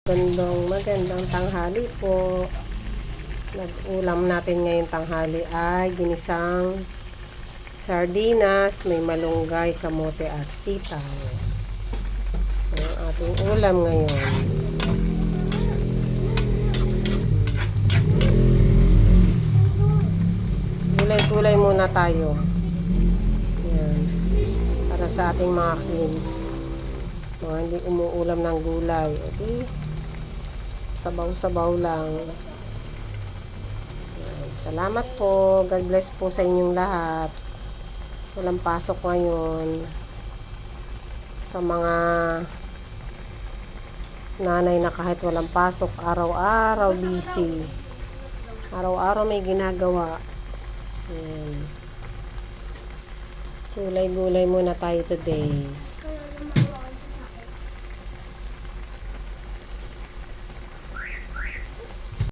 Magandang tanghali po. Nag-ulam natin ngayong tanghali ay ginisang sardinas, may malunggay, kamote at sitaw. Ang ating ulam ngayon. Gulay-gulay muna tayo. Yan. Para sa ating mga kids. Hindi umuulam ng gulay. Okay? Sabaw-sabaw lang. Salamat po. God bless po sa inyong lahat. Walang pasok ngayon. Sa mga nanay na kahit walang pasok, araw-araw busy. Araw-araw may ginagawa. Gulay-gulay muna tayo today.